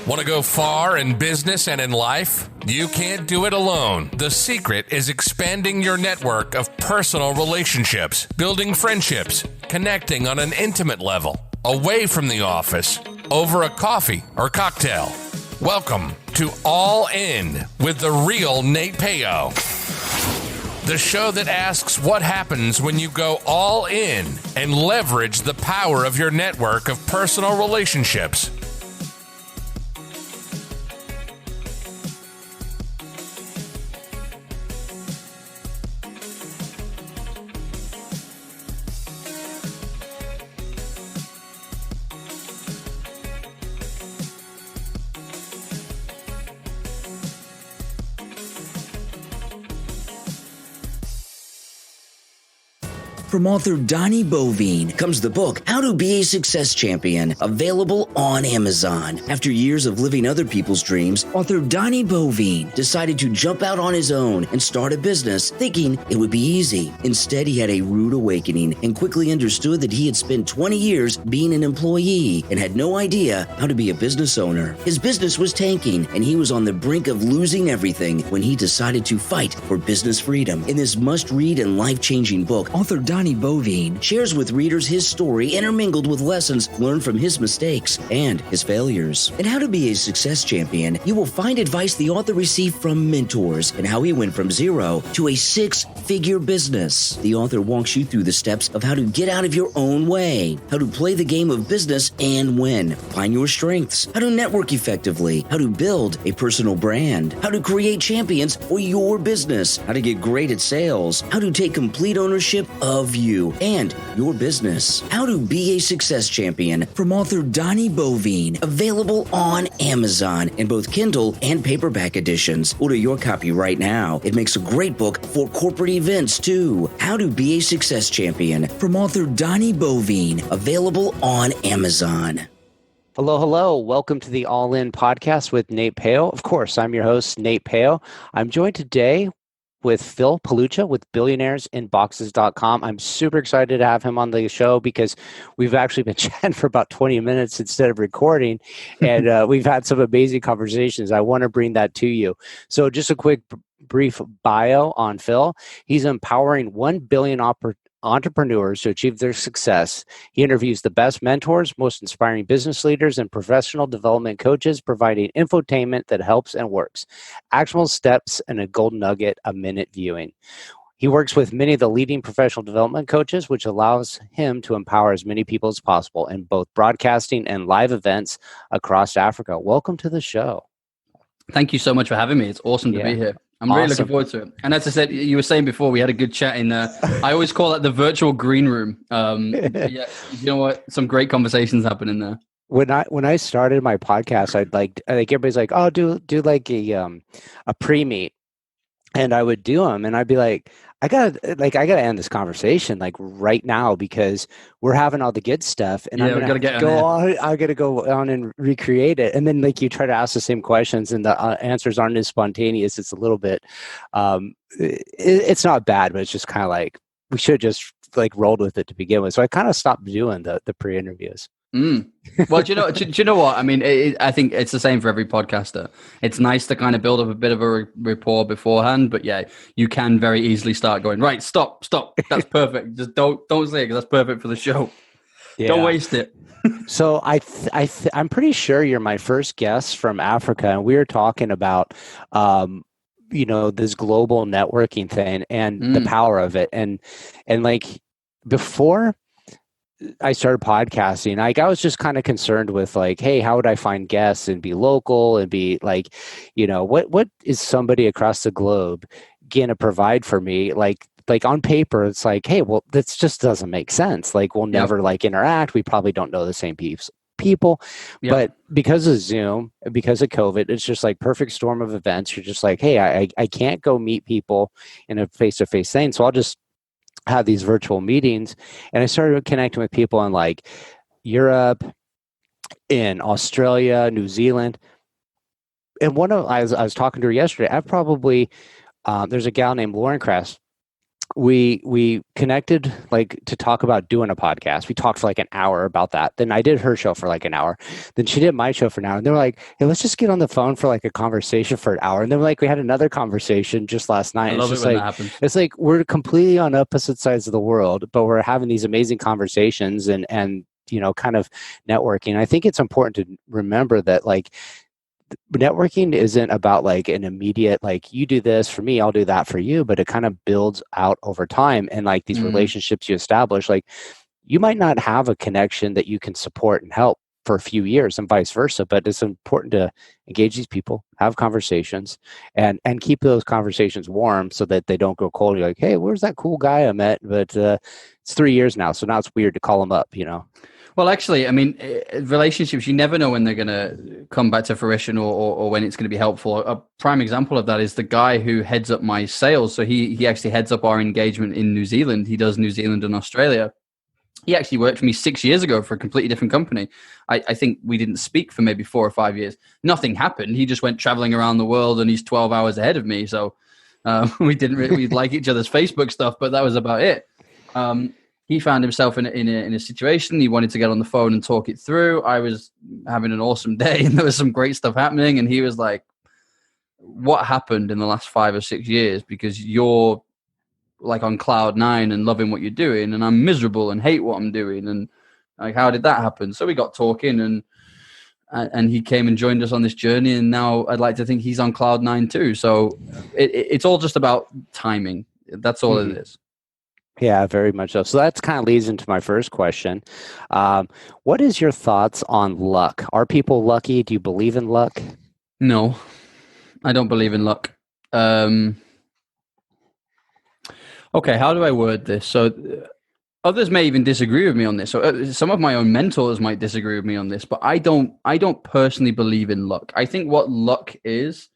Want to go far in business and in life? You can't do it alone. The secret is expanding your network of personal relationships, building friendships, connecting on an intimate level, away from the office, over a coffee or cocktail. Welcome to All In with the real Nate Payo. The show that asks what happens when you go all in and leverage the power of your network of personal relationships. From author Donnie Bovine comes the book, How to Be a Success Champion, available on Amazon. After years of living other people's dreams, author Donnie Bovine decided to jump out on his own and start a business, thinking it would be easy. Instead, he had a rude awakening and quickly understood that he had spent 20 years being an employee and had no idea how to be a business owner. His business was tanking, and he was on the brink of losing everything when he decided to fight for business freedom. In this must-read and life-changing book, author Donnie Bovine shares with readers his story intermingled with lessons learned from his mistakes and his failures. In How to Be a Success Champion, you will find advice the author received from mentors and how he went from zero to a six-figure business. The author walks you through the steps of how to get out of your own way, how to play the game of business and win, find your strengths, how to network effectively, how to build a personal brand, how to create champions for your business, how to get great at sales, how to take complete ownership of you and your business. How to Be a Success Champion from author Donnie Bovine, available on Amazon in both Kindle and paperback editions. Order your copy right now. It makes a great book for corporate events too. How to Be a Success Champion from author Donnie Bovine, available on Amazon. Hello. Welcome to the All In podcast with Nate Payo. Of course, I'm your host, Nate Payo. I'm joined today with Phil Pelucha with billionairesinboxes.com. I'm super excited to have him on the show because we've actually been chatting for about 20 minutes instead of recording, and we've had some amazing conversations. I want to bring that to you. So just a quick brief bio on Phil. He's empowering 1 billion entrepreneurs to achieve their success. He interviews the best mentors, most inspiring business leaders, and professional development coaches, providing infotainment that helps and works. Actionable steps and a golden nugget a minute viewing. He works with many of the leading professional development coaches, which allows him to empower as many people as possible in both broadcasting and live events across Africa. Welcome to the show. Thank you so much for having me. It's awesome to be here. I'm really looking forward to it. And as I said, you were saying before, we had a good chat in I always call that the virtual green room. Yeah, you know what? Some great conversations happen in there. When I started my podcast, I think everybody's like, oh, do like a pre-meet, and I would do them, and I'd be like, I gotta end this conversation like right now because we're having all the good stuff, and I'm gonna go on. I gotta go on and recreate it, and then like you try to ask the same questions, and the answers aren't as spontaneous. It's a little bit, it's not bad, but it's just kind of like we should just like rolled with it to begin with. So I kind of stopped doing the pre-interviews. Well, do you know what? I mean, I think it's the same for every podcaster. It's nice to kind of build up a bit of a rapport beforehand, but yeah, you can very easily start going, right, stop. That's perfect. Just don't say it because that's perfect for the show. Yeah. Don't waste it. So I'm pretty sure you're my first guest from Africa, and we were talking about, this global networking thing and the power of it. And like before I started podcasting, like I was just kind of concerned with like, hey, how would I find guests and be local and be like, what is somebody across the globe gonna provide for me? Like on paper, it's like, hey, well, this just doesn't make sense. Like we'll never like interact. We probably don't know the same people, but because of Zoom, because of COVID, it's just like perfect storm of events. You're just like, hey, I can't go meet people in a face-to-face thing. So I'll just have these virtual meetings, and I started connecting with people in like Europe, in Australia, New Zealand. And I was talking to her yesterday. I've probably there's a gal named Lauren Kress we connected like to talk about doing a podcast. We talked for like an hour about that. Then I did her show for like an hour. Then she did my show for an hour. And they were like, hey, let's just get on the phone for like a conversation for an hour. And then like we had another conversation just last night. I love it's it just when like that happens. it's like we're completely on opposite sides of the world, but we're having these amazing conversations and kind of networking. I think it's important to remember that like networking isn't about like an immediate, like you do this for me, I'll do that for you, but it kind of builds out over time. And like these relationships you establish, like you might not have a connection that you can support and help for a few years and vice versa, but it's important to engage these people, have conversations and keep those conversations warm so that they don't go cold. You're like, hey, where's that cool guy I met? But it's 3 years now. So now it's weird to call him up, Well, actually, I mean, relationships, you never know when they're going to come back to fruition or when it's going to be helpful. A prime example of that is the guy who heads up my sales. So he actually heads up our engagement in New Zealand. He does New Zealand and Australia. He actually worked for me 6 years ago for a completely different company. I think we didn't speak for maybe 4 or 5 years. Nothing happened. He just went traveling around the world and he's 12 hours ahead of me. So we didn't really like each other's Facebook stuff, but that was about it. He found himself in a situation. He wanted to get on the phone and talk it through. I was having an awesome day and there was some great stuff happening. And he was like, what happened in the last 5 or 6 years? Because you're like on cloud 9 and loving what you're doing. And I'm miserable and hate what I'm doing. And like, how did that happen? So we got talking and he came and joined us on this journey. And now I'd like to think he's on cloud 9 too. So it's all just about timing. That's all it is. Yeah, very much so. So that kind of leads into my first question. What is your thoughts on luck? Are people lucky? Do you believe in luck? No, I don't believe in luck. Okay, how do I word this? So others may even disagree with me on this. So some of my own mentors might disagree with me on this, but I don't personally believe in luck. I think what luck is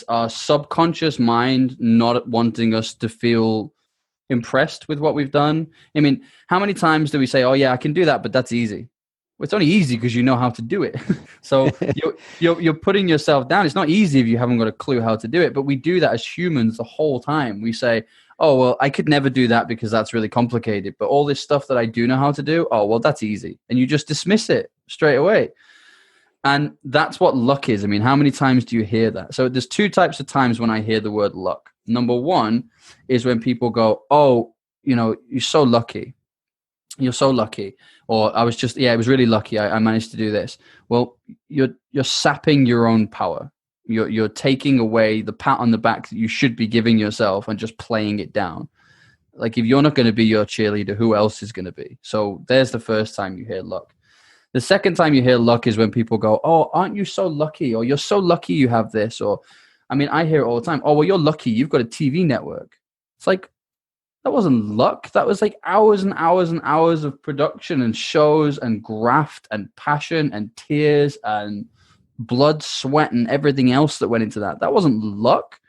our subconscious mind not wanting us to feel impressed with what we've done. I mean, how many times do we say, oh yeah, I can do that, but that's easy? Well, it's only easy because you know how to do it. So you're putting yourself down. It's not easy if you haven't got a clue how to do it, but we do that as humans the whole time. We say, oh, well, I could never do that because that's really complicated, but all this stuff that I do know how to do, oh, well, that's easy. And you just dismiss it straight away. And that's what luck is. I mean, how many times do you hear that? So there's 2 types of times when I hear the word luck. Number one is when people go, oh, you're so lucky. You're so lucky. Or I was just, it was really lucky. I managed to do this. Well, you're sapping your own power. You're taking away the pat on the back that you should be giving yourself and just playing it down. Like if you're not going to be your cheerleader, who else is going to be? So there's the first time you hear luck. The second time you hear luck is when people go, oh, aren't you so lucky? Or you're so lucky you have this. Or, I mean, I hear it all the time. Oh, well, you're lucky. You've got a TV network. It's like, that wasn't luck. That was like hours and hours and hours of production and shows and graft and passion and tears and blood, sweat, and everything else that went into that. That wasn't luck.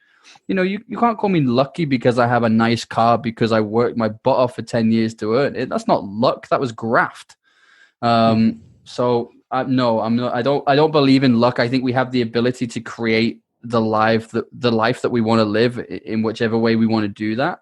You can't call me lucky because I have a nice car because I worked my butt off for 10 years to earn it. That's not luck. That was graft. So no, I'm not. I don't believe in luck. I think we have the ability to create the life that we want to live in whichever way we want to do that.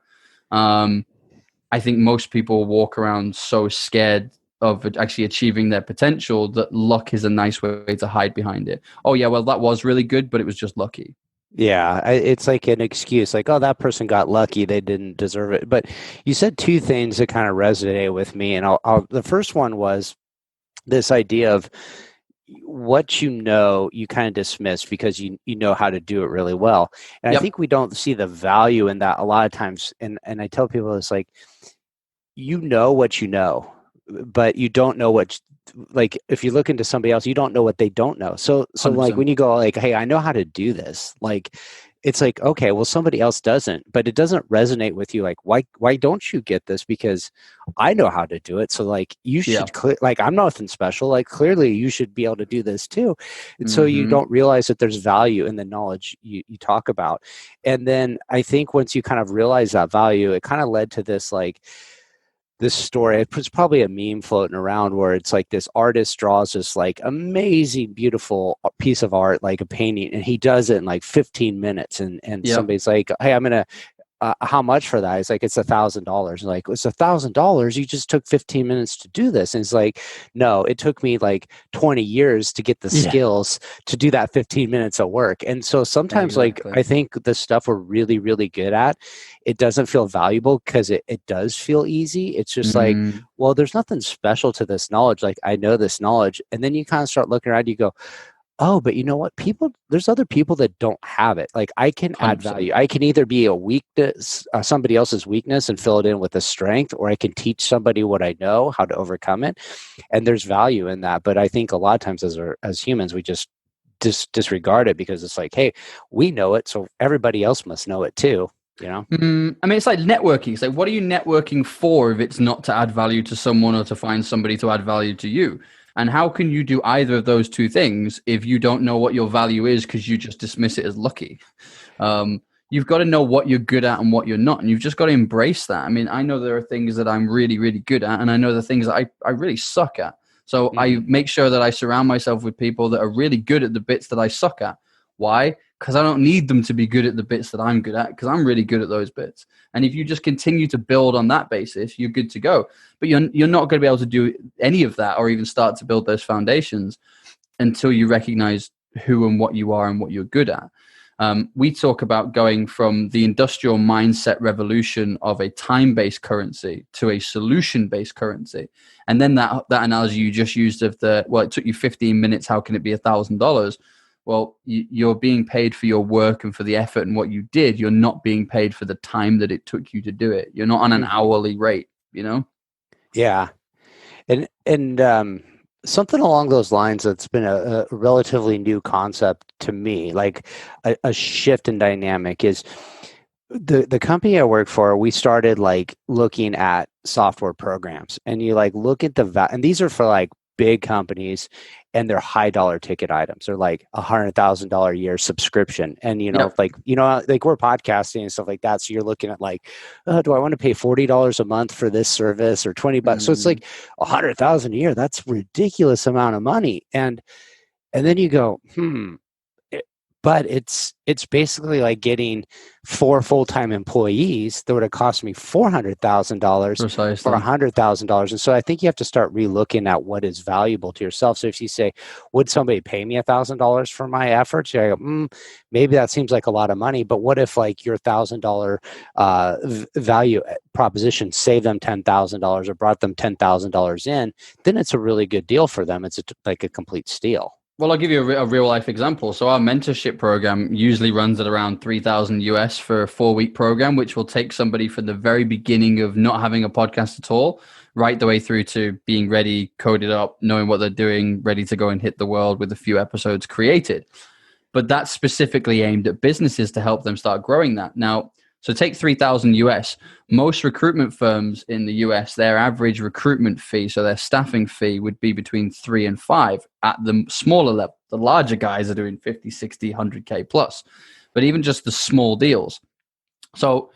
I think most people walk around so scared of actually achieving their potential that luck is a nice way to hide behind it. Oh yeah, well that was really good, but it was just lucky. Yeah, it's like an excuse, like, oh, that person got lucky, they didn't deserve it. But you said 2 things that kind of resonated with me, and the first one was this idea of what you kind of dismiss because you know how to do it really well. And I think we don't see the value in that a lot of times. And I tell people it's like, what you know, but you don't know what, like, if you look into somebody else, you don't know what they don't know. So 100%. Like when you go like, hey, I know how to do this, like, it's like, okay, well, somebody else doesn't, but it doesn't resonate with you. Like, why don't you get this? Because I know how to do it. So like, you should, like, I'm nothing special. Like, clearly you should be able to do this too. And so you don't realize that there's value in the knowledge you talk about. And then I think once you kind of realize that value, it kind of led to this, like, this story. It's probably a meme floating around where it's like this artist draws this like amazing, beautiful piece of art, like a painting, and he does it in like 15 minutes. And somebody's like, hey, how much for that? He's like, it's $1,000. Like, it's $1,000. You just took 15 minutes to do this. And it's like, no, it took me like 20 years to get the skills to do that 15 minutes of work. And so sometimes like, I think the stuff we're really, really good at, it doesn't feel valuable because it does feel easy. It's just like, well, there's nothing special to this knowledge. Like, I know this knowledge. And then you kind of start looking around, you go, oh, but you know what? There's other people that don't have it. Like, I can add value. I can either be a weakness, somebody else's weakness, and fill it in with a strength, or I can teach somebody what I know, how to overcome it. And there's value in that. But I think a lot of times as humans, we just disregard it because it's like, hey, we know it, so everybody else must know it too. You know? I mean, it's like networking. It's like, what are you networking for if it's not to add value to someone or to find somebody to add value to you? And how can you do either of those two things if you don't know what your value is because you just dismiss it as lucky? You've got to know what you're good at and what you're not. And you've just got to embrace that. I mean, I know there are things that I'm really, really good at, and I know the things that I really suck at. So I make sure that I surround myself with people that are really good at the bits that I suck at. Why? Because I don't need them to be good at the bits that I'm good at, because I'm really good at those bits. And if you just continue to build on that basis, you're good to go. But you're not going to be able to do any of that or even start to build those foundations until you recognize who and what you are and what you're good at. We talk about going from the industrial mindset revolution of a time-based currency to a solution-based currency. And then that analogy you just used of it took you 15 minutes, how can it be $1,000? Well, you're being paid for your work and for the effort and what you did. You're not being paid for the time that it took you to do it. You're not on an hourly rate, you know? Yeah. And something along those lines that's been a relatively new concept to me, like a shift in dynamic, is the company I work for. We started like looking at software programs, and you like look at and these are for like big companies, and they're high dollar ticket items. They're like $100,000 a year subscription. And, like we're podcasting and stuff like that. So you're looking at like, do I want to pay $40 a month for this service or $20? So it's like $100,000 a year. That's a ridiculous amount of money. And then you go, but it's basically like getting 4 full-time employees that would have cost me $400,000 for $100,000. And so I think you have to start relooking at what is valuable to yourself. So if you say, would somebody pay me $1,000 for my efforts? You go, maybe that seems like a lot of money, but what if like your $1,000 value proposition saved them $10,000 or brought them $10,000 in? Then it's a really good deal for them. It's like a complete steal. Well, I'll give you a real life example. So our mentorship program usually runs at around $3,000 US for a 4-week program, which will take somebody from the very beginning of not having a podcast at all, right the way through to being ready, coded up, knowing what they're doing, ready to go and hit the world with a few episodes created. But that's specifically aimed at businesses to help them start growing that. Now, so take $3,000 US. Most recruitment firms in the US, their average recruitment fee, so their staffing fee, would be between 3 and 5 at the smaller level. The larger guys are doing 50, 60, 100K plus. But even just the small deals. So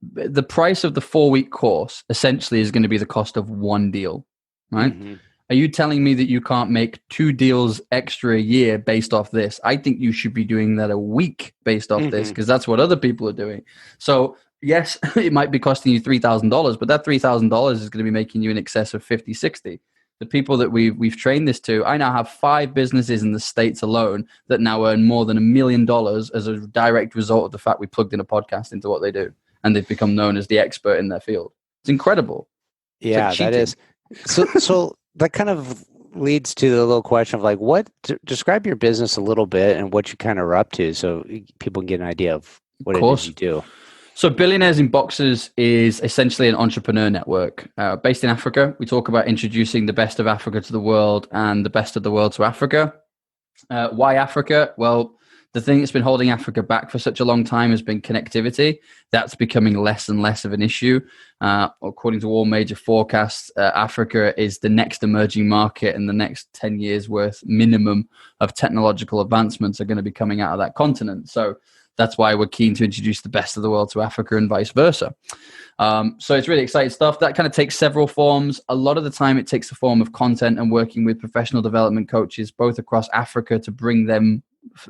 the price of the 4-week course essentially is going to be the cost of one deal, right? Mm-hmm. Are you telling me that you can't make 2 deals extra a year based off this? I think you should be doing that a week based off this, because that's what other people are doing. So yes, it might be costing you $3,000, but that $3,000 is going to be making you in excess of 50, 60. The people that we've trained this to, I now have 5 businesses in the States alone that now earn more than $1 million as a direct result of the fact we plugged in a podcast into what they do. And they've become known as the expert in their field. It's incredible. Yeah, that is. So that kind of leads to the little question of like, describe your business a little bit and what you kind of are up to, so people can get an idea of what it is you do. So Billionaires in Boxes is essentially an entrepreneur network based in Africa. We talk about introducing the best of Africa to the world and the best of the world to Africa. Why Africa? Well, the thing that's been holding Africa back for such a long time has been connectivity. That's becoming less and less of an issue. According to all major forecasts, Africa is the next emerging market, and the next 10 years worth minimum of technological advancements are going to be coming out of that continent. So that's why we're keen to introduce the best of the world to Africa and vice versa. So it's really exciting stuff. That kind of takes several forms. A lot of the time it takes the form of content and working with professional development coaches, both across Africa, to bring them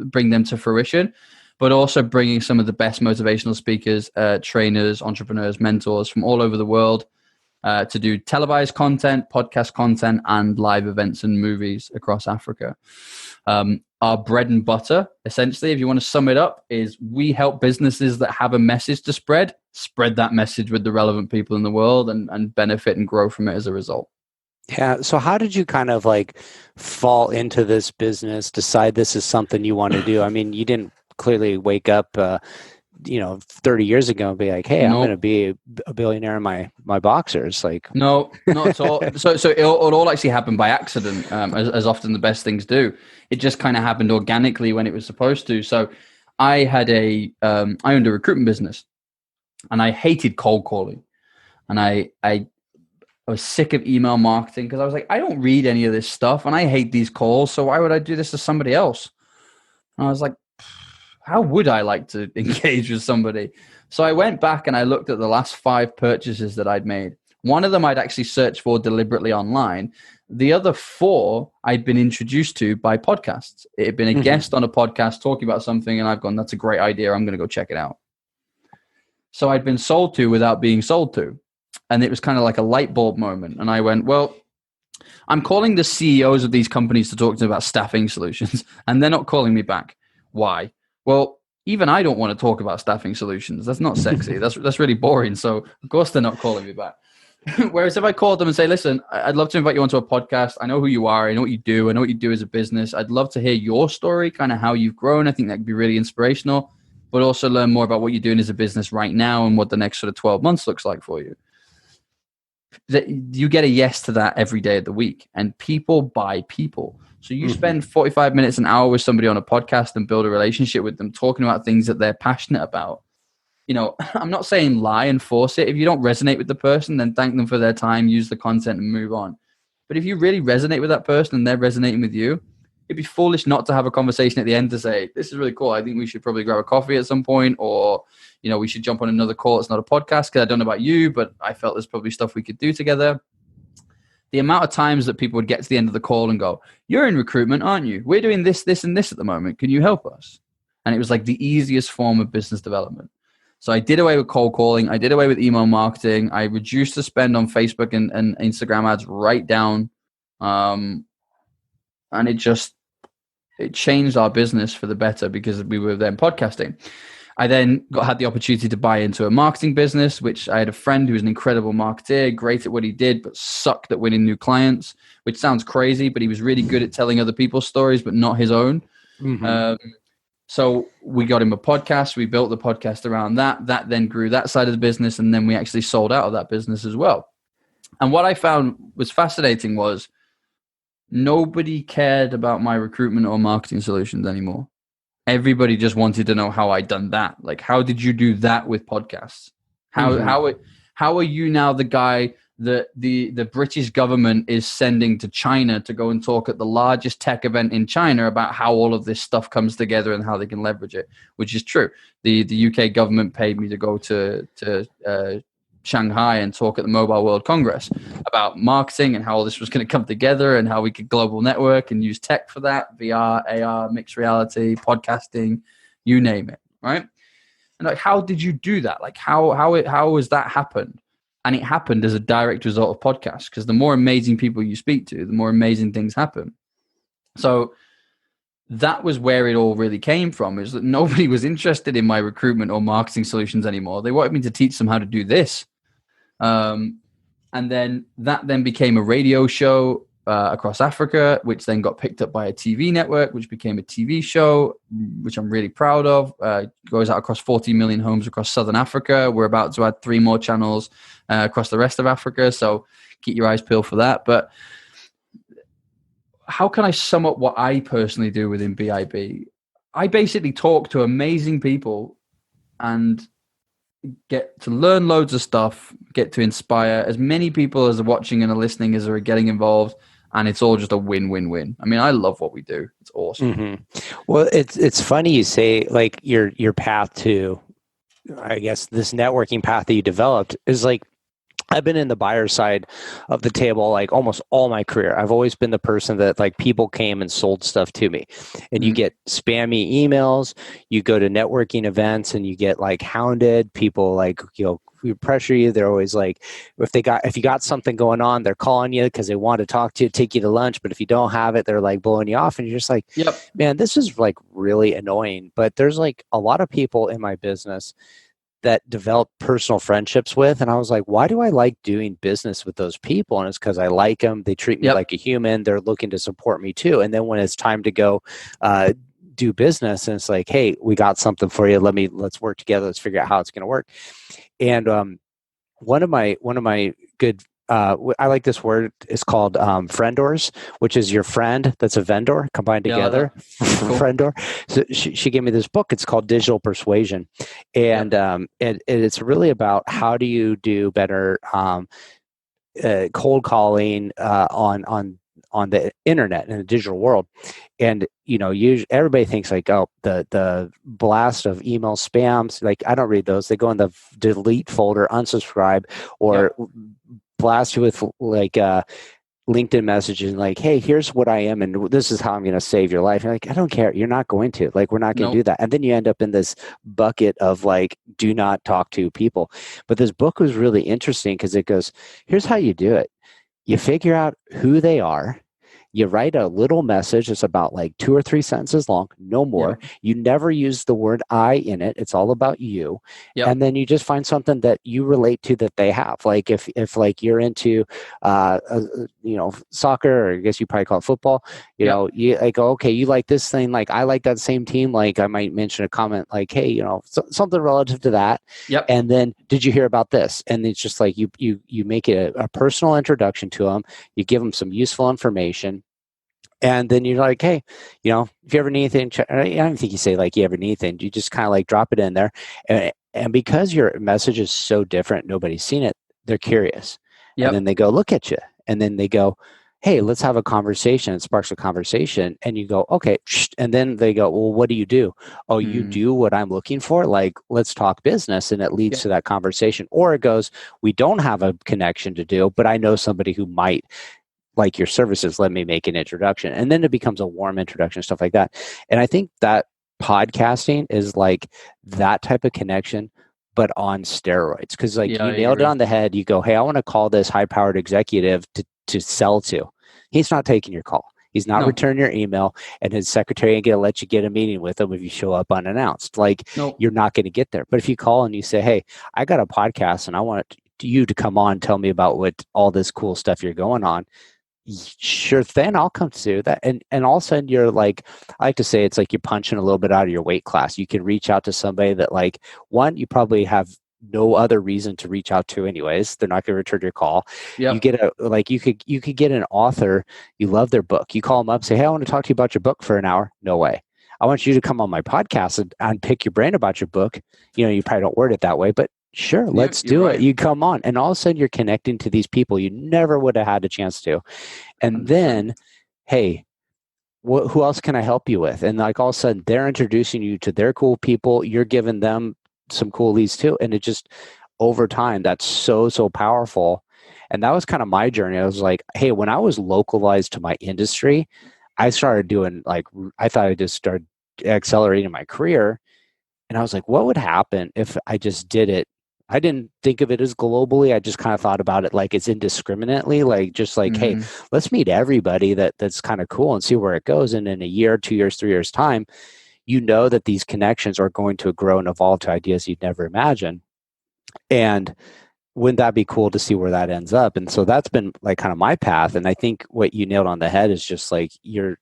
to fruition. but also bringing some of the best motivational speakers, trainers, entrepreneurs, mentors from all over the world to do televised content, podcast content, and live events and movies across Africa. Our bread and butter, essentially, if you want to sum it up, is we help businesses that have a message to spread that message with the relevant people in the world and benefit and grow from it as a result. Yeah. So how did you kind of like fall into this business, decide this is something you want to do? I mean, you didn't clearly wake up, 30 years ago and be like, hey, I'm going to be a billionaire in my boxers. Like, no, not at all. So it all actually happened by accident, as often the best things do. It just kind of happened organically when it was supposed to. So I had I owned a recruitment business, and I hated cold calling, and I was sick of email marketing because I was like, I don't read any of this stuff, and I hate these calls. So why would I do this to somebody else? And I was like, how would I like to engage with somebody? So I went back and I looked at the last 5 purchases that I'd made. One of them I'd actually searched for deliberately online. The other 4 I'd been introduced to by podcasts. It had been a guest on a podcast talking about something, and I've gone, that's a great idea. I'm going to go check it out. So I'd been sold to without being sold to. And it was kind of like a light bulb moment. And I went, well, I'm calling the CEOs of these companies to talk to them about staffing solutions, and they're not calling me back. Why? Well, even I don't want to talk about staffing solutions. That's not sexy. That's really boring. So of course they're not calling me back. Whereas if I called them and say, listen, I'd love to invite you onto a podcast. I know who you are. I know what you do. I know what you do as a business. I'd love to hear your story, kind of how you've grown. I think that could be really inspirational, but also learn more about what you're doing as a business right now and what the next sort of 12 months looks like for you. You get a yes to that every day of the week, and people buy people. So you spend 45 minutes, an hour with somebody on a podcast and build a relationship with them, talking about things that they're passionate about. I'm not saying lie and force it. If you don't resonate with the person, then thank them for their time, use the content and move on. But if you really resonate with that person and they're resonating with you, it'd be foolish not to have a conversation at the end to say, this is really cool. I think we should probably grab a coffee at some point, or, we should jump on another call. It's not a podcast because I don't know about you, but I felt there's probably stuff we could do together. The amount of times that people would get to the end of the call and go, you're in recruitment, aren't you? We're doing this, this, and this at the moment. Can you help us? And it was like the easiest form of business development. So I did away with cold calling. I did away with email marketing. I reduced the spend on Facebook and Instagram ads right down. And it changed our business for the better because we were then podcasting. I then had the opportunity to buy into a marketing business, which I had a friend who was an incredible marketer, great at what he did, but sucked at winning new clients, which sounds crazy, but he was really good at telling other people's stories, but not his own. So we got him a podcast. We built the podcast around that. That then grew that side of the business, and then we actually sold out of that business as well. And what I found was fascinating was nobody cared about my recruitment or marketing solutions anymore. Everybody just wanted to know how I'd done that. Like, how did you do that with podcasts? How are you now the guy that the British government is sending to China to go and talk at the largest tech event in China about how all of this stuff comes together and how they can leverage it, which is true. The UK government paid me to go to Shanghai and talk at the Mobile World Congress about marketing and how all this was going to come together and how we could global network and use tech for that, VR, AR, mixed reality, podcasting, you name it, right? And like, how did you do that? Like, how has that happened? And it happened as a direct result of podcasts, because the more amazing people you speak to, the more amazing things happen. So that was where it all really came from, is that nobody was interested in my recruitment or marketing solutions anymore. They wanted me to teach them how to do this. And then that then became a radio show across Africa, which then got picked up by a TV network, which became a TV show, which I'm really proud of. Goes out across 40 million homes across Southern Africa. We're about to add 3 more channels across the rest of Africa. So keep your eyes peeled for that. But how can I sum up what I personally do within BIB? I basically talk to amazing people and get to learn loads of stuff, get to inspire as many people as are watching and are listening as are getting involved. And it's all just a win-win-win. I mean, I love what we do. It's awesome. Well, it's funny you say like your path to, I guess, this networking path that you developed is like, I've been in the buyer side of the table like almost all my career. I've always been the person that like people came and sold stuff to me. And you get spammy emails, you go to networking events and you get like hounded. People like, we pressure you. They're always like, if you got something going on, they're calling you because they want to talk to you, take you to lunch. But if you don't have it, they're like blowing you off. And you're just like, Yep. Man, this is like really annoying. But there's like a lot of people in my business that developed personal friendships with. And I was like, why do I like doing business with those people? And it's because I like them. They treat me like a human. They're looking to support me too. And then when it's time to go do business, and it's like, hey, we got something for you. Let's work together. Let's figure out how it's going to work. And one of my good I like this word. It's called friendors, which is your friend that's a vendor combined together. Cool. Friendor. So she gave me this book. It's called Digital Persuasion, and it's really about how do you do better cold calling on the internet in the digital world. And everybody thinks like, oh, the blast of email spams, like I don't read those. They go in the delete folder, unsubscribe, or blast you with like LinkedIn messages like, hey, here's what I am and this is how I'm going to save your life. And you're like, I don't care. You're not going to. Like, we're not going to do that. And then you end up in this bucket of like, do not talk to people. But this book was really interesting because it goes, here's how you do it. You figure out who they are. You write a little message. It's about like 2 or 3 sentences long, no more. Yep. You never use the word I in it. It's all about you. Yep. And then you just find something that you relate to that they have. Like if like you're into, soccer, or I guess you probably call it football, you know, you like, okay, you like this thing. Like I like that same team. Like I might mention a comment like, hey, something relative to that. Yep. And then did you hear about this? And it's just like, you make it a personal introduction to them. You give them some useful information. And then you're like, hey, if you ever need anything, I don't think you say like you ever need anything. You just kind of like drop it in there. And because your message is so different, nobody's seen it, they're curious. Yep. And then they go look at you. And then they go, hey, let's have a conversation. It sparks a conversation. And you go, okay. And then they go, well, what do you do? Oh, you do what I'm looking for? Like, let's talk business. And it leads to that conversation. Or it goes, we don't have a connection to do, but I know somebody who might like your services, let me make an introduction. And then it becomes a warm introduction, stuff like that. And I think that podcasting is like that type of connection, but on steroids. Because like you nailed it on the head. You go, hey, I want to call this high-powered executive to sell to. He's not taking your call. He's not returning your email, and his secretary ain't going to let you get a meeting with him if you show up unannounced. Like you're not going to get there. But if you call and you say, hey, I got a podcast and I want you to come on, tell me about what all this cool stuff you're going on. Sure thing, I'll come to that. And all of a sudden you're like, I like to say it's like you're punching a little bit out of your weight class. You can reach out to somebody that like, one, you probably have no other reason to reach out to anyways. They're not going to return your call. Yep. You get you could get an author, you love their book. You call them up, say, hey, I want to talk to you about your book for an hour. No way. I want you to come on my podcast and pick your brain about your book. You probably don't word it that way, but sure, let's do it. You come on, and all of a sudden you're connecting to these people you never would have had a chance to. And 100%. Then, hey, who else can I help you with? And like all of a sudden they're introducing you to their cool people. You're giving them some cool leads too. And it just, over time, that's so powerful. And that was kind of my journey. I was like, hey, when I was localized to my industry, I started doing I thought I just started accelerating my career. And I was like, what would happen if I just did it? I didn't think of it as globally. I just kind of thought about it like it's indiscriminately, like just like, hey, let's meet everybody that's kind of cool and see where it goes. And in a year, 2 years, 3 years time, that these connections are going to grow and evolve to ideas you'd never imagined. And wouldn't that be cool to see where that ends up? And so that's been like kind of my path. And I think what you nailed on the head is just like you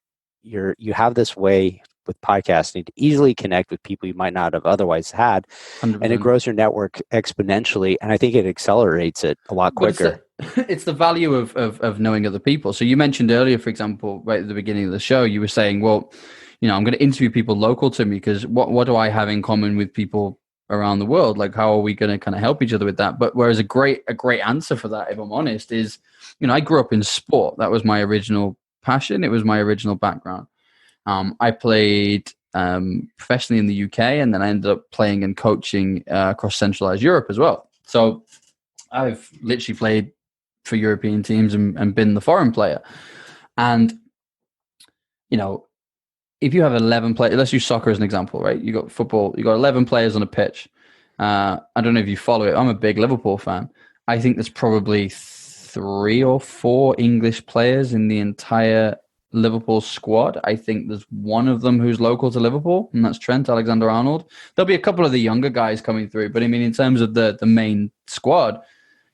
have this way with podcasting to easily connect with people you might not have otherwise had. 100%. And it grows your network exponentially. And I think it accelerates it a lot quicker. It's the value of knowing other people. So you mentioned earlier, for example, right at the beginning of the show, you were saying, well, I'm going to interview people local to me because what do I have in common with people around the world? Like, how are we going to kind of help each other with that? But whereas a great answer for that, if I'm honest, is, I grew up in sport. That was my original passion. It was my original background. I played professionally in the UK, and then I ended up playing and coaching across centralized Europe as well. So I've literally played for European teams and been the foreign player. And, you know, if you have 11 players, let's use soccer as an example, right? You got football, you got 11 players on a pitch. I don't know if you follow it. I'm a big Liverpool fan. I think there's probably 3 or 4 English players in the entire Liverpool squad. I think there's one of them who's local to Liverpool, and that's Trent Alexander-Arnold. There'll be a couple of the younger guys coming through, but I mean, in terms of the main squad,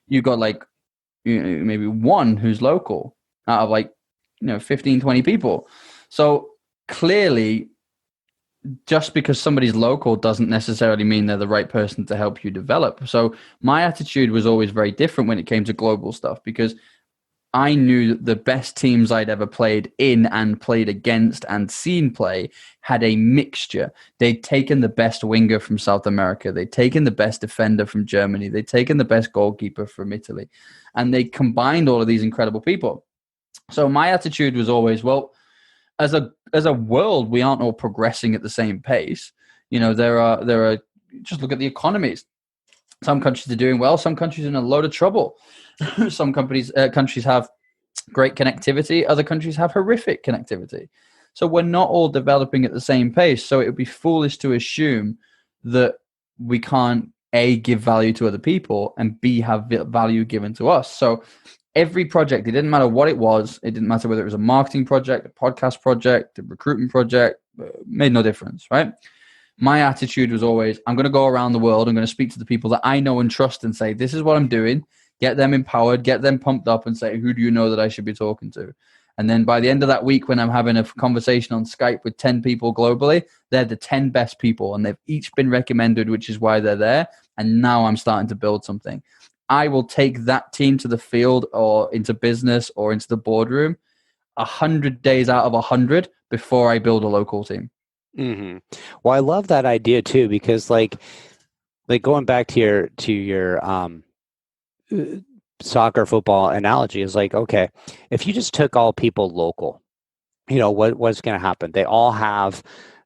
you've got like maybe one who's local out of like 15, 20 people. So clearly, just because somebody's local doesn't necessarily mean they're the right person to help you develop. So my attitude was always very different when it came to global stuff, because I knew that the best teams I'd ever played in and played against and seen play had a mixture. They'd taken the best winger from South America. They'd taken the best defender from Germany. They'd taken the best goalkeeper from Italy. And they combined all of these incredible people. So my attitude was always, well, as a world, we aren't all progressing at the same pace. There are just look at the economies. Some countries are doing well. Some countries are in a load of trouble. Some countries have great connectivity. Other countries have horrific connectivity. So we're not all developing at the same pace. So it would be foolish to assume that we can't A, give value to other people, and B, have value given to us. So every project, it didn't matter what it was. It didn't matter whether it was a marketing project, a podcast project, a recruitment project, made no difference, right? My attitude was always, I'm going to go around the world. I'm going to speak to the people that I know and trust and say, this is what I'm doing. Get them empowered, get them pumped up, and say, who do you know that I should be talking to? And then by the end of that week, when I'm having a conversation on Skype with 10 people globally, they're the 10 best people, and they've each been recommended, which is why they're there. And now I'm starting to build something. I will take that team to the field or into business or into the boardroom 100 days out of 100 before I build a local team. Mm-hmm. Well, I love that idea too, because like going back to your soccer football analogy is like, okay, if you just took all people local, what's going to happen? They all have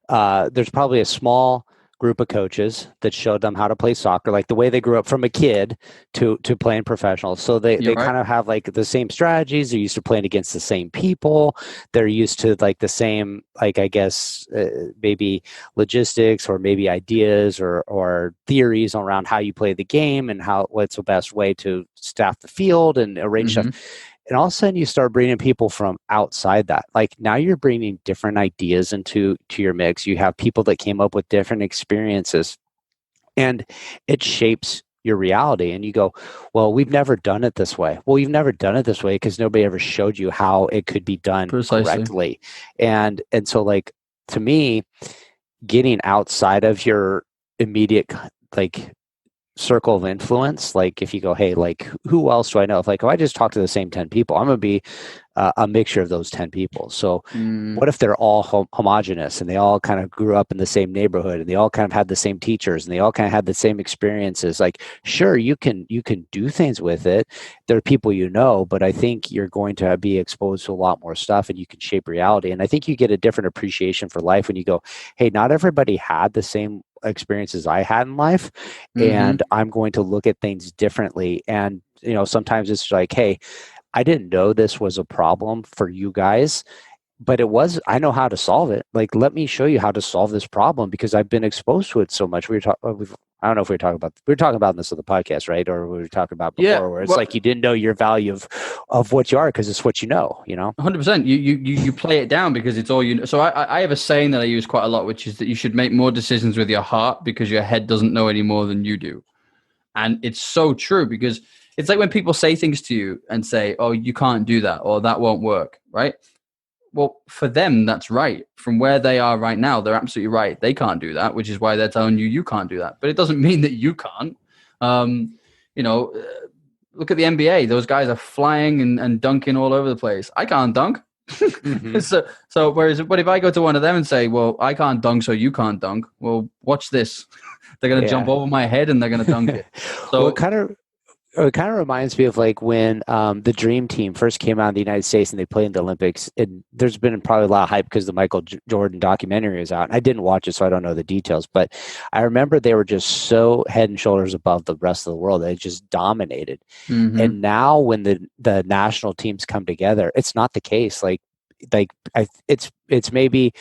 there's probably a small group of coaches that showed them how to play soccer, like the way they grew up from a kid to playing professional. So they kind of have like the same strategies. They're used to playing against the same people. They're used to like the same, like, I guess, maybe logistics or maybe ideas or theories around how you play the game and what's the best way to staff the field and arrange stuff. And all of a sudden you start bringing people from outside that. Like now you're bringing different ideas into your mix. You have people that came up with different experiences, and it shapes your reality. And you go, well, we've never done it this way. Well, you've never done it this way because nobody ever showed you how it could be done correctly. And so like, to me, getting outside of your immediate like circle of influence, like if you go, hey, like who else do I know? If like, I just talk to the same 10 people, I'm going to be a mixture of those 10 people. So what if they're all homogenous and they all kind of grew up in the same neighborhood and they all kind of had the same teachers and they all kind of had the same experiences? Like, sure, you can do things with it. There are people but I think you're going to be exposed to a lot more stuff and you can shape reality. And I think you get a different appreciation for life when you go, hey, not everybody had the same experiences I had in life, and I'm going to look at things differently. And sometimes it's like, hey, I didn't know this was a problem for you guys, but I know how to solve it. Like, let me show you how to solve this problem because I've been exposed to it so much. I don't know if we were talking about this on the podcast, right? Or we were talking about before, where it's like you didn't know your value of what you are because it's what you know. 100%. You play it down because it's all you know. So I have a saying that I use quite a lot, which is that you should make more decisions with your heart because your head doesn't know any more than you do. And it's so true because it's like when people say things to you and say, oh, you can't do that or that won't work, right? Well, for them, that's right. From where they are right now, they're absolutely right. They can't do that, which is why they're telling you can't do that. But it doesn't mean that you can't. Look at the NBA. Those guys are flying and dunking all over the place. I can't dunk. So but if I go to one of them and say, well, I can't dunk, so you can't dunk. Well, watch this. They're going to jump over my head and they're going to dunk it. So well, it kind of reminds me of like when the Dream Team first came out in the United States and they played in the Olympics. And there's been probably a lot of hype because the Michael Jordan documentary was out. I didn't watch it, so I don't know the details. But I remember they were just so head and shoulders above the rest of the world. They just dominated. Mm-hmm. And now when the national teams come together, it's not the case. It's maybe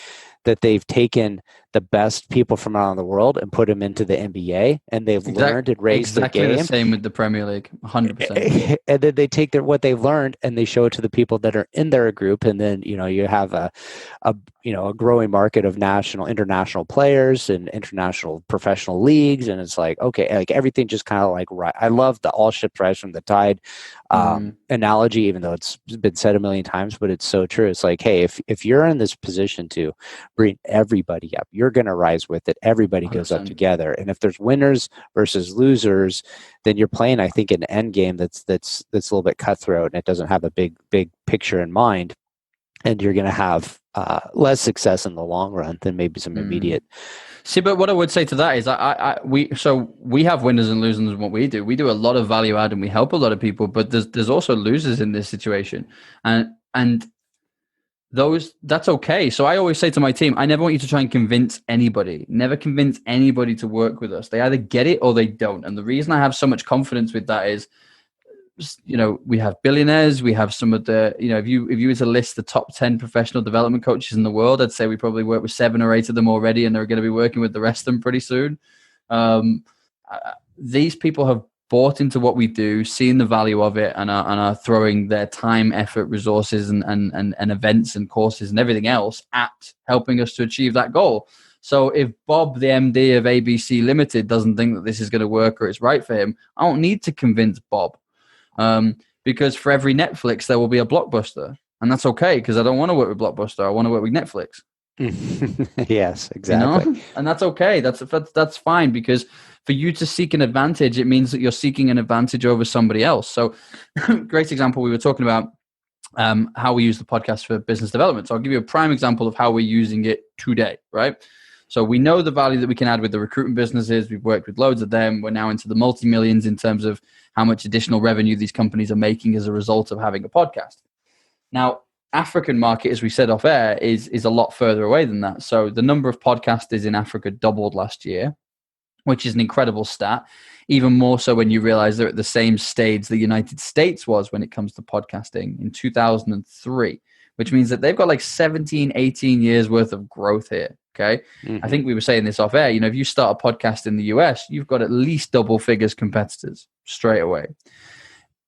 that they've taken the best people from around the world and put them into the NBA, and they've learned and raised the game. Exactly the same with the Premier League, 100%. And then they take what they've learned and they show it to the people that are in their group, and then you have a growing market of international players and international professional leagues, and it's like, okay, like everything just kind of like right. I love the all ships rise from the tide analogy, even though it's been said a million times, but it's so true. It's like, hey, if you're in this position to bring everybody up, you're going to rise with it. Everybody 100%. Goes up together. And if there's winners versus losers, then you're playing, I think, an end game that's a little bit cutthroat, and it doesn't have a big picture in mind. And you're going to have less success in the long run than maybe some immediate. See, but what I would say to that is we have winners and losers in what we do. We do a lot of value add and we help a lot of people, but there's also losers in this situation. And that's okay. So I always say to my team, I never want you to try and convince anybody. Never convince anybody to work with us. They either get it or they don't. And the reason I have so much confidence with that is, we have billionaires. We have some of the, if you were to list the top 10 professional development coaches in the world, I'd say we probably work with 7 or 8 of them already, and they're going to be working with the rest of them pretty soon. These people have bought into what we do, seen the value of it, and are throwing their time, effort, resources, and events and courses and everything else at helping us to achieve that goal. So if Bob, the MD of ABC Limited, doesn't think that this is going to work or it's right for him, I don't need to convince Bob. Because for every Netflix, there will be a Blockbuster. And that's okay, because I don't want to work with Blockbuster. I want to work with Netflix. Yes, exactly. And that's okay. That's fine, because for you to seek an advantage, it means that you're seeking an advantage over somebody else. So great example, we were talking about how we use the podcast for business development. So I'll give you a prime example of how we're using it today, right? So we know the value that we can add with the recruitment businesses. We've worked with loads of them. We're now into the multi-millions in terms of how much additional revenue these companies are making as a result of having a podcast. Now, African market, as we said off air, is a lot further away than that. So the number of podcasters in Africa doubled last year, which is an incredible stat. Even more so when you realize they're at the same stage the United States was when it comes to podcasting in 2003, which means that they've got like 17, 18 years worth of growth here. Okay. Mm-hmm. I think we were saying this off air, if you start a podcast in the US, you've got at least double figures competitors straight away.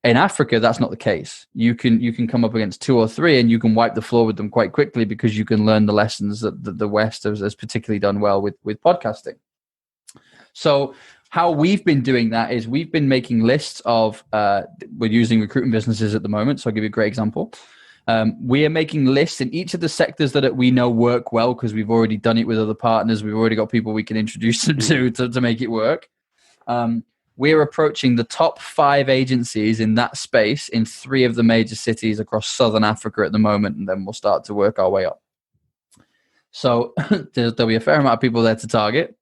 In Africa, that's not the case. You can come up against 2 or 3 and you can wipe the floor with them quite quickly, because you can learn the lessons that the West has particularly done well with podcasting. So how we've been doing that is we've been making lists of, we're using recruitment businesses at the moment. So I'll give you a great example. We are making lists in each of the sectors that we know work well, because we've already done it with other partners. We've already got people we can introduce them to make it work. We're approaching the top 5 agencies in that space in 3 of the major cities across Southern Africa at the moment, and then we'll start to work our way up. So there'll be a fair amount of people there to target.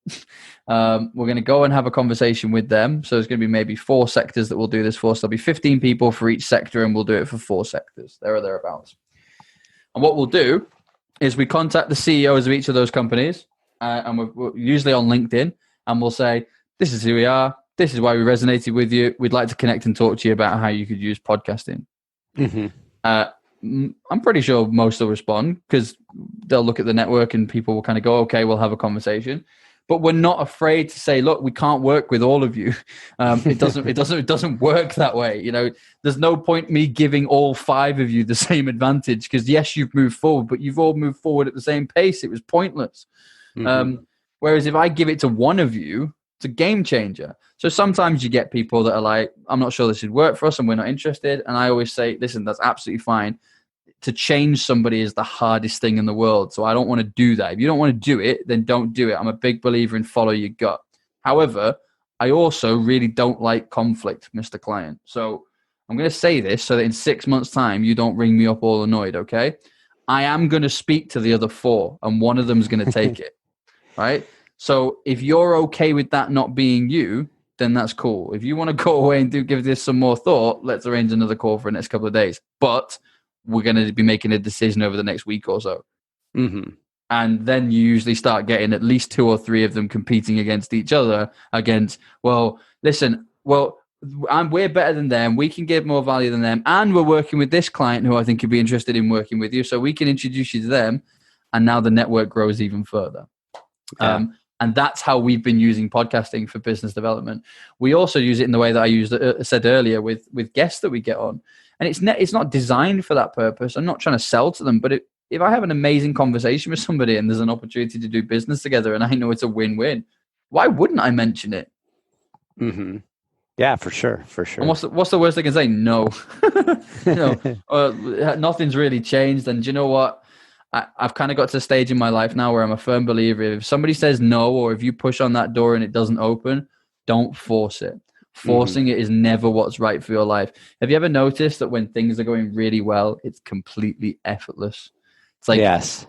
We're going to go and have a conversation with them. So there's going to be maybe 4 sectors that we'll do this for. So there'll be 15 people for each sector, and we'll do it for 4 sectors, there or thereabouts. And what we'll do is we contact the CEOs of each of those companies, and we're usually on LinkedIn, and we'll say, this is who we are. This is why we resonated with you. We'd like to connect and talk to you about how you could use podcasting. Mm-hmm. I'm pretty sure most will respond, because they'll look at the network and people will kind of go, okay, we'll have a conversation. But we're not afraid to say, look, we can't work with all of you. It doesn't work that way. There's no point me giving all 5 of you the same advantage, because yes, you've moved forward, but you've all moved forward at the same pace. It was pointless. Mm-hmm. Whereas if I give it to one of you, it's a game changer. So sometimes you get people that are like, I'm not sure this would work for us and we're not interested. And I always say, listen, that's absolutely fine. To change somebody is the hardest thing in the world. So I don't want to do that. If you don't want to do it, then don't do it. I'm a big believer in follow your gut. However, I also really don't like conflict, Mr. Client. So I'm going to say this so that in 6 months' time, you don't ring me up all annoyed, okay? I am going to speak to the other 4, and one of them is going to take it, right? So if you're okay with that not being you, then that's cool. If you want to go away and give this some more thought, let's arrange another call for the next couple of days. But we're going to be making a decision over the next week or so. Mm-hmm. And then you usually start getting at least 2 or 3 of them competing against each other against, well, listen, we're better than them. We can give more value than them. And we're working with this client who I think could be interested in working with you. So we can introduce you to them. And now the network grows even further. Yeah. And that's how we've been using podcasting for business development. We also use it in the way that I said earlier with guests that we get on. And it's not designed for that purpose. I'm not trying to sell to them, but if I have an amazing conversation with somebody and there's an opportunity to do business together and I know it's a win-win, why wouldn't I mention it? Mm-hmm. Yeah, for sure. And what's the worst they can say? No. Nothing's really changed. And do you know what? I've kind of got to a stage in my life now where I'm a firm believer. If somebody says no, or if you push on that door and it doesn't open, don't force it. Forcing it is never what's right for your life. Have you ever noticed that when things are going really well, it's completely effortless? It's like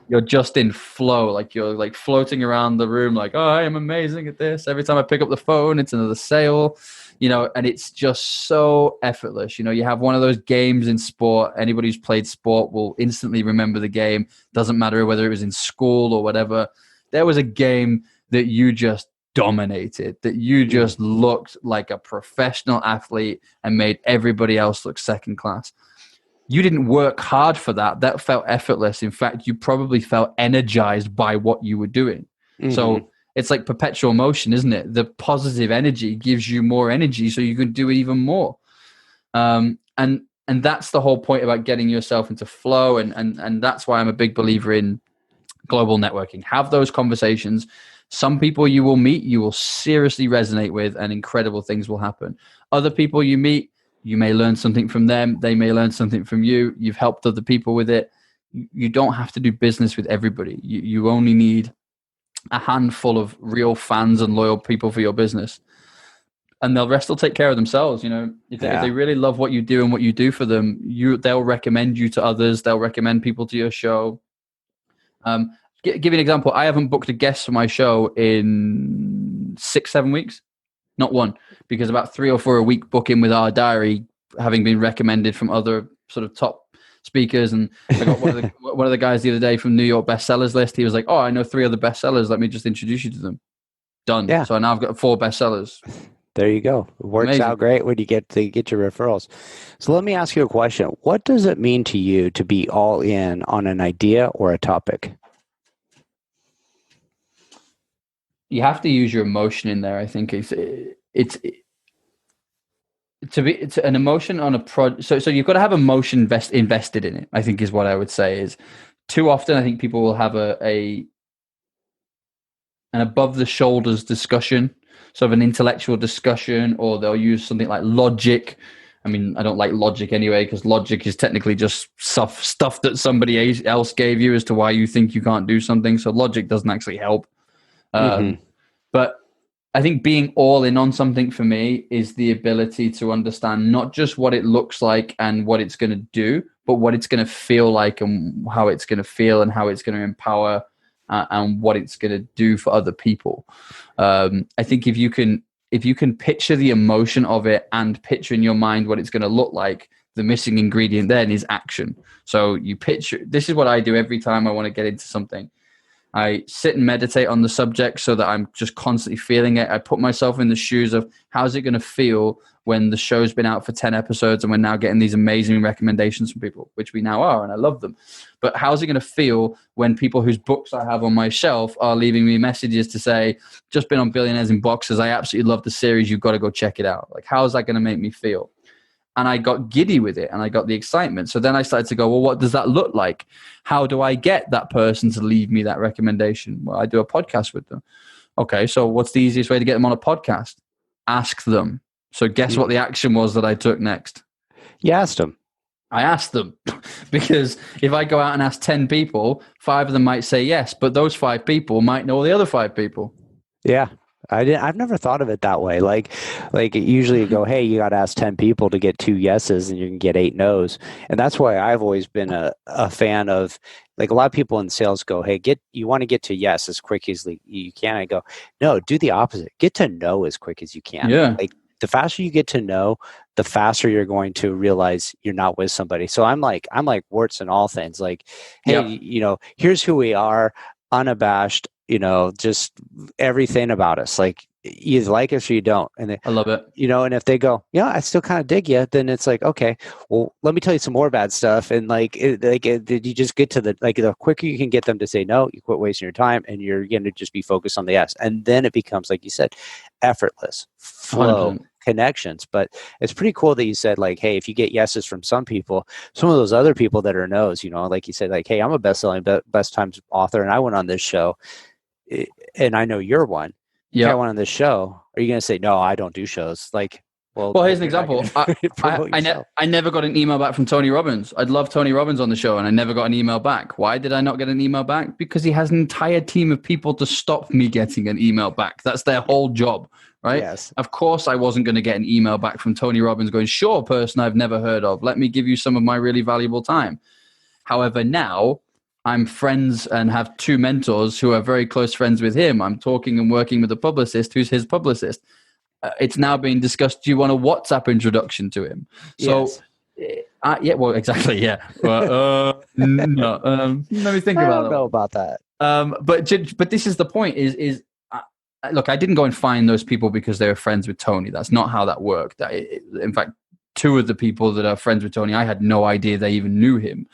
you're just in flow, like you're like floating around the room like, oh, I am amazing at this. Every time I pick up the phone, it's another sale, and it's just so effortless. You have one of those games in sport. Anybody who's played sport will instantly remember the game. Doesn't matter whether it was in school or whatever. There was a game that you just dominated, that you just looked like a professional athlete and made everybody else look second class. You didn't work hard for that. That felt effortless. In fact, you probably felt energized by what you were doing. Mm-hmm. So it's like perpetual motion, isn't it? The positive energy gives you more energy so you can do it even more. And that's the whole point about getting yourself into flow. And that's why I'm a big believer in global networking. Have those conversations. Some people you will meet, you will seriously resonate with, and incredible things will happen. Other people you meet, you may learn something from them. They may learn something from you. You've helped other people with it. You don't have to do business with everybody. You only need a handful of real fans and loyal people for your business. And the rest will take care of themselves. If they really love what you do and what you do for them, they'll recommend you to others. They'll recommend people to your show. Give you an example. I haven't booked a guest for my show in 6-7 weeks. Not one, because about 3 or 4 a week booking with our diary, having been recommended from other sort of top speakers. And I got one of the guys the other day from New York bestsellers list. He was like, oh, I know 3 other bestsellers. Let me just introduce you to them. Done. Yeah. So now I've got 4 bestsellers. There you go. It works out great when you get your referrals. So let me ask you a question. What does it mean to you to be all in on an idea or a topic? You have to use your emotion in there. I think it's an emotion on a project. So you've got to have emotion invested in it, I think is what I would say. Is too often I think people will have an above the shoulders discussion, sort of an intellectual discussion, or they'll use something like logic. I mean, I don't like logic anyway, because logic is technically just stuff that somebody else gave you as to why you think you can't do something. So logic doesn't actually help. But I think being all in on something for me is the ability to understand not just what it looks like and what it's going to do, but what it's going to feel like and how it's going to feel and how it's going to empower and what it's going to do for other people. I think if you can picture the emotion of it and picture in your mind what it's going to look like, the missing ingredient then is action. So you picture, this is what I do every time I want to get into something. I sit and meditate on the subject so that I'm just constantly feeling it. I put myself in the shoes of how's it going to feel when the show's been out for 10 episodes and we're now getting these amazing recommendations from people, which we now are, and I love them. But how's it going to feel when people whose books I have on my shelf are leaving me messages to say, just been on Billionaires in Boxes. I absolutely love the series. You've got to go check it out. Like, how's that going to make me feel? And I got giddy with it and I got the excitement. So then I started to go, well, what does that look like? How do I get that person to leave me that recommendation? Well, I do a podcast with them. Okay, so what's the easiest way to get them on a podcast? Ask them. So guess what the action was that I took next? You asked them. I asked them because if I go out and ask 10 people, 5 of them might say yes, but those 5 people might know the other 5 people. Yeah. I've never thought of it that way. Like usually you go, hey, you got to ask 10 people to get 2 yeses and you can get 8 nos. And that's why I've always been a fan of, like, a lot of people in sales go, hey, you want to get to yes as quick as you can. I go, no, do the opposite. Get to no as quick as you can. Yeah. Like, the faster you get to know, the faster you're going to realize you're not with somebody. So I'm like warts and all things. Like, hey, here's who we are, unabashed, just everything about us. Like, you like us or you don't. And I love it. And if they go, yeah, I still kind of dig you, then it's like, okay, well, let me tell you some more bad stuff. And did you just get to the quicker you can get them to say no, you quit wasting your time, and you're going to just be focused on the yes. And then it becomes, like you said, effortless flow 100%. connections. But it's pretty cool that you said, like, hey, if you get yeses from some people, some of those other people that are no's, like you said, like, hey, I'm a best-selling best times author, and I went on this show, and I know you're one. Yeah, I went on this show. Are you going to say, no, I don't do shows? Like, well, here's an example. I never got an email back from Tony Robbins. I'd love Tony Robbins on the show, and I never got an email back. Why did I not get an email back? Because he has an entire team of people to stop me getting an email back. That's their whole job, right? Yes. Of course, I wasn't going to get an email back from Tony Robbins going, sure, person I've never heard of. Let me give you some of my really valuable time. However, now I'm friends and have 2 mentors who are very close friends with him. I'm talking and working with a publicist who's his publicist. It's now being discussed. Do you want a WhatsApp introduction to him? So, yes. Yeah, well, exactly. Yeah. No. Let me think about that. I don't know about that. But this is the point is look, I didn't go and find those people because they were friends with Tony. That's not how that worked. In fact, 2 of the people that are friends with Tony, I had no idea they even knew him.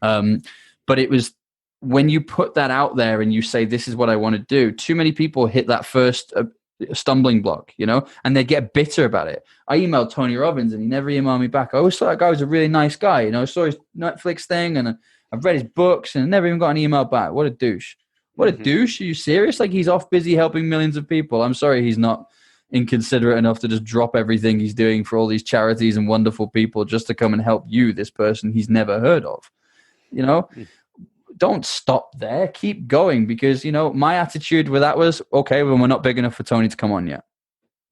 But it was, when you put that out there and you say, this is what I want to do, too many people hit that first stumbling block, and they get bitter about it. I emailed Tony Robbins and he never emailed me back. I always thought that guy was a really nice guy. I saw his Netflix thing and I've read his books and never even got an email back. What a douche. What a douche. Are you serious? Like, he's off busy helping millions of people. I'm sorry he's not inconsiderate enough to just drop everything he's doing for all these charities and wonderful people just to come and help you, this person he's never heard of. Don't stop there. Keep going, because, my attitude with that was, okay, well, we're not big enough for Tony to come on yet.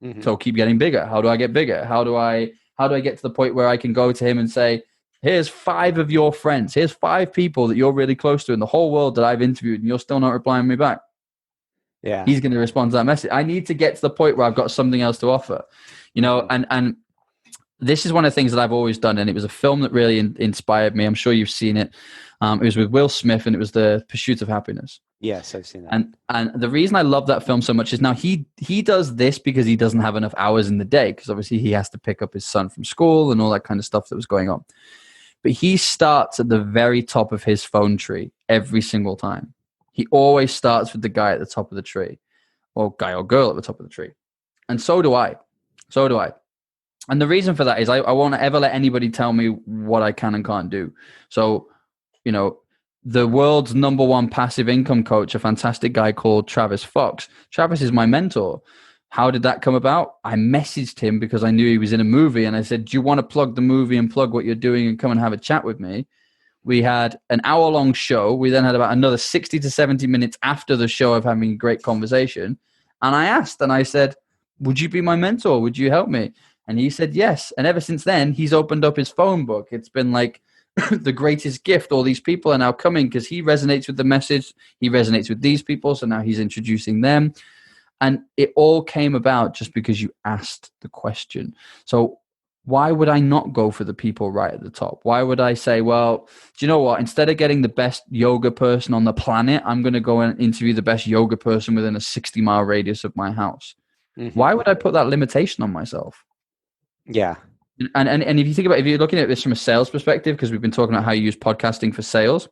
Mm-hmm. So keep getting bigger. How do I get bigger? How do I get to the point where I can go to him and say, here's 5 of your friends. Here's 5 people that you're really close to in the whole world that I've interviewed, and you're still not replying me back. Yeah. He's going to respond to that message. I need to get to the point where I've got something else to offer, and this is one of the things that I've always done. And it was a film that really inspired me. I'm sure you've seen it. It was with Will Smith, and it was The Pursuit of Happiness. Yes, I've seen that. And the reason I love that film so much is, now he does this because he doesn't have enough hours in the day, because obviously he has to pick up his son from school and all that kind of stuff that was going on. But he starts at the very top of his phone tree every single time. He always starts with the guy at the top of the tree, or guy or girl at the top of the tree. And so do I. And the reason for that is I won't ever let anybody tell me what I can and can't do. So, the world's #1 passive income coach, a fantastic guy called Travis Fox. Travis is my mentor. How did that come about? I messaged him because I knew he was in a movie, and I said, do you want to plug the movie and plug what you're doing and come and have a chat with me? We had an hour-long show. We then had about another 60 to 70 minutes after the show of having a great conversation. And I asked, and I said, would you be my mentor? Would you help me? And he said yes. And ever since then, he's opened up his phone book. It's been like the greatest gift. All these people are now coming because he resonates with the message. He resonates with these people. So now he's introducing them. And it all came about just because you asked the question. So why would I not go for the people right at the top? Why would I say, well, do you know what? Instead of getting the best yoga person on the planet, I'm going to go and interview the best yoga person within a 60-mile radius of my house. Mm-hmm. Why would I put that limitation on myself? Yeah. And if you think about, if you're looking at this from a sales perspective, because we've been talking about how you use podcasting for sales,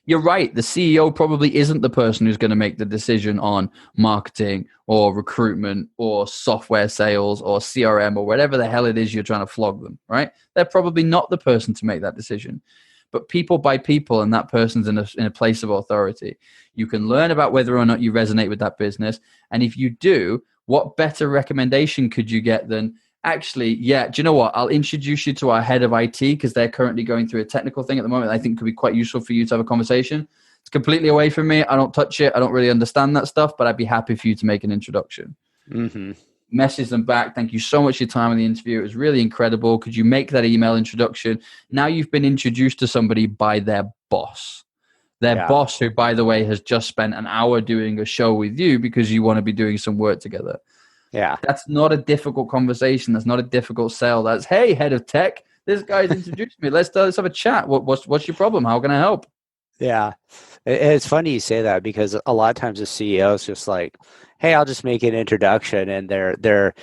you're right. The CEO probably isn't the person who's going to make the decision on marketing or recruitment or software sales or CRM or whatever the hell it is you're trying to flog them, right? They're probably not the person to make that decision. But people by people, and that person's in a place of authority. You can learn about whether or not you resonate with that business. And if you do, what better recommendation could you get than, actually, yeah, do you know what? I'll introduce you to our head of IT because they're currently going through a technical thing at the moment I think could be quite useful for you to have a conversation. It's completely away from me. I don't touch it. I don't really understand that stuff, but I'd be happy for you to make an introduction. Mm-hmm. Message them back. Thank you so much for your time in the interview. It was really incredible. Could you make that email introduction? Now you've been introduced to somebody by their boss. Their boss, who, by the way, has just spent an hour doing a show with you because you want to be doing some work together. Yeah. That's not a difficult conversation. That's not a difficult sell. That's, hey, head of tech, this guy's introduced me. Let's have a chat. What's your problem? How can I help? Yeah. It's funny you say that, because a lot of times the CEO is just like, hey, I'll just make an introduction, and they're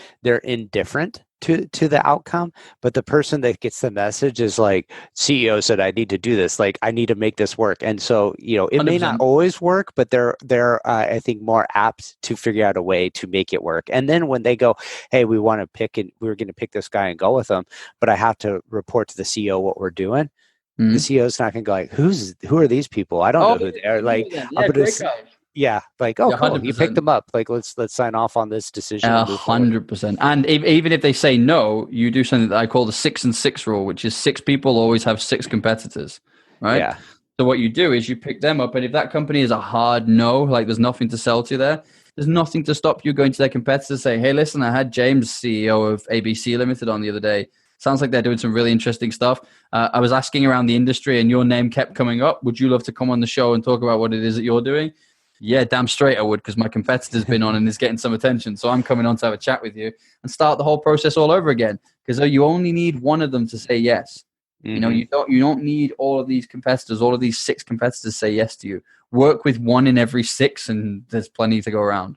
indifferent to the outcome. But the person that gets the message is like, CEO said I need to do this. Like, I need to make this work. And so, it may 100%. not always work, but they're I think more apt to figure out a way to make it work. And then when they go, hey, we're going to pick this guy and go with them, but I have to report to the CEO what we're doing. Mm-hmm. The CEO's not going to go like, who are these people? I don't know who they are. Like, great guy. Yeah, like, oh, cool. 100%. You picked them up. Like, let's sign off on this decision. 100%. And even if they say no, you do something that I call the 6 and 6 rule, which is 6 people always have 6 competitors, right? Yeah. So what you do is you pick them up, and if that company is a hard no, like there's nothing to sell to there, there's nothing to stop you going to their competitors, saying, hey, listen, I had James, CEO of ABC Limited, on the other day. Sounds like they're doing some really interesting stuff. I was asking around the industry, and your name kept coming up. Would you love to come on the show and talk about what it is that you're doing? Yeah, damn straight I would, because my competitor's been on and is getting some attention. So I'm coming on to have a chat with you and start the whole process all over again, because you only need one of them to say yes. Mm-hmm. You don't need all of these competitors, all of these 6 competitors say yes to you. Work with 1 in every 6, and there's plenty to go around.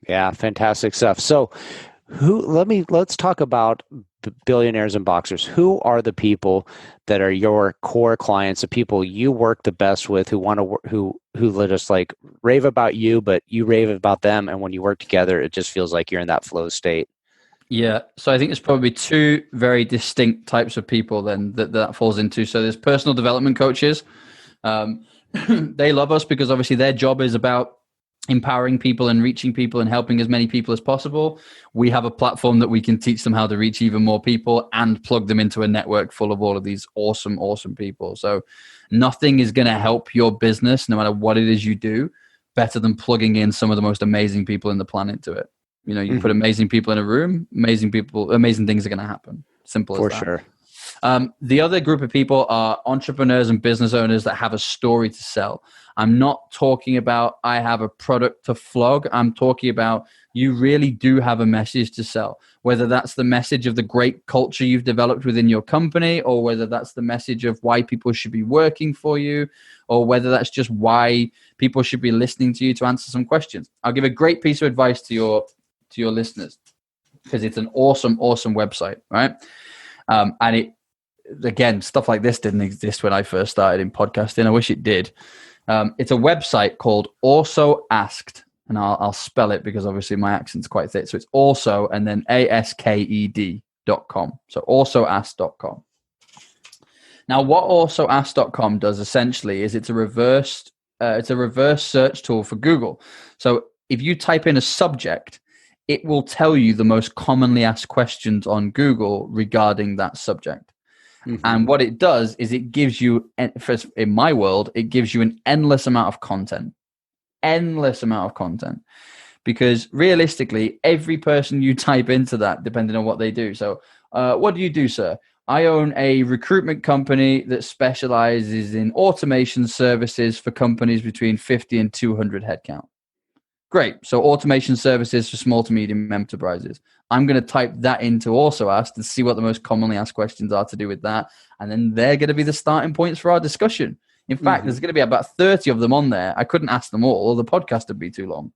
Yeah, fantastic stuff. So let's talk about billionaires and boxers. Who are the people that are your core clients, the people you work the best with, who want to who let us like rave about you, but you rave about them, and when you work together, it just feels like you're in that flow state? Yeah, so I think there's probably 2 very distinct types of people then that falls into. So there's personal development coaches. They love us because obviously their job is about empowering people and reaching people and helping as many people as possible. We have a platform that we can teach them how to reach even more people and plug them into a network full of all of these awesome people. So nothing is going to help your business, no matter what it is you do, better than plugging in some of the most amazing people in the planet to it. You put amazing people in a room, amazing things are going to happen. Simple as that. For sure. The other group of people are entrepreneurs and business owners that have a story to sell. I'm not talking about I have a product to flog. I'm talking about you really do have a message to sell, whether that's the message of the great culture you've developed within your company, or whether that's the message of why people should be working for you, or whether that's just why people should be listening to you to answer some questions. I'll give a great piece of advice to your listeners, because it's an awesome website, right? And it, again, stuff like this didn't exist when I first started in podcasting. I wish it did. It's a website called Also Asked, and I'll spell it because obviously my accent's quite thick. So it's also and then asked.com. So alsoasked.com. Now, what alsoasked.com does essentially is it's a reverse search tool for Google. So if you type in a subject, it will tell you the most commonly asked questions on Google regarding that subject. Mm-hmm. And what it does is it gives you, in my world, it gives you an endless amount of content. Because realistically, every person you type into that, depending on what they do. So what do you do, sir? I own a recruitment company that specializes in automation services for companies between 50 and 200 headcount. Great. So automation services for small to medium enterprises. I'm going to type that into Also Asked and see what the most commonly asked questions are to do with that. And then they're going to be the starting points for our discussion. In fact, there's going to be about 30 of them on there. I couldn't ask them all, or the podcast would be too long.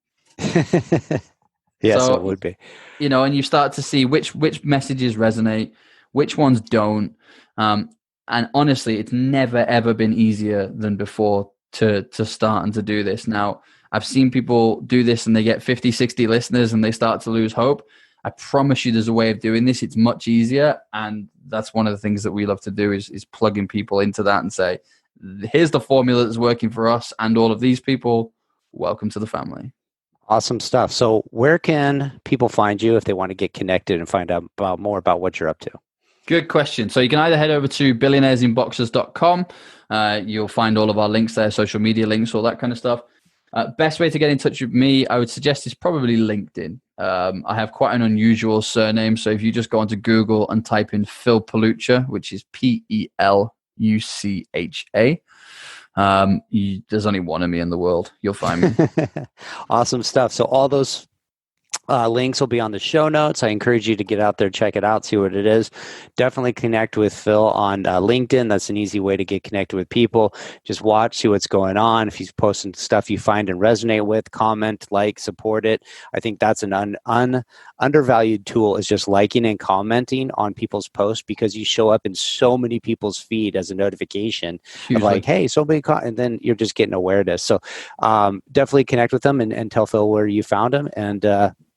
Yes, so, it would be. And you start to see which messages resonate, which ones don't. And honestly, it's never, ever been easier than before to start and to do this. Now, I've seen people do this and they get 50, 60 listeners and they start to lose hope. I promise you there's a way of doing this. It's much easier. And that's one of the things that we love to do is plugging people into that and say, here's the formula that's working for us and all of these people. Welcome to the family. Awesome stuff. So where can people find you if they want to get connected and find out more about what you're up to? Good question. So you can either head over to billionairesinboxers.com. You'll find all of our links there, social media links, all that kind of stuff. Best way to get in touch with me, I would suggest, is probably LinkedIn. I have quite an unusual surname, so if you just go onto Google and type in Phil Pelucha, which is Pelucha, there's only one of me in the world. You'll find me. Awesome stuff. So all those links will be on the show notes. I encourage you to get out there, check it out, see what it is. Definitely connect with Phil on LinkedIn. That's an easy way to get connected with people. Just watch, see what's going on. If he's posting stuff you find and resonate with, comment, like, support it. I think that's an undervalued tool, is just liking and commenting on people's posts, because you show up in so many people's feed as a notification of like, hey, somebody and then you're just getting awareness. So definitely connect with them and tell Phil where you found him, and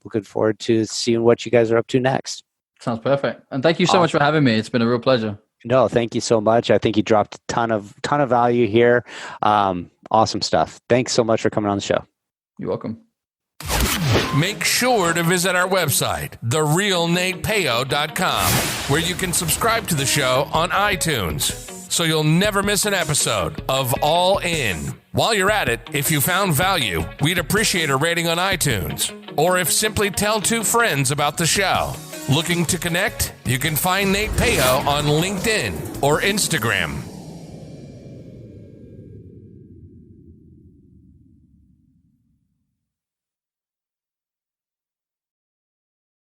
looking forward to seeing what you guys are up to next. Sounds perfect. And thank you so much for having me. It's been a real pleasure. No, thank you so much. I think you dropped a ton of value here. Awesome stuff. Thanks so much for coming on the show. You're welcome. Make sure to visit our website, therealnatepeo.com, where you can subscribe to the show on iTunes, so you'll never miss an episode of All In. While you're at it, if you found value, we'd appreciate a rating on iTunes, or if simply tell 2 friends about the show. Looking to connect? You can find Nate Peo on LinkedIn or Instagram.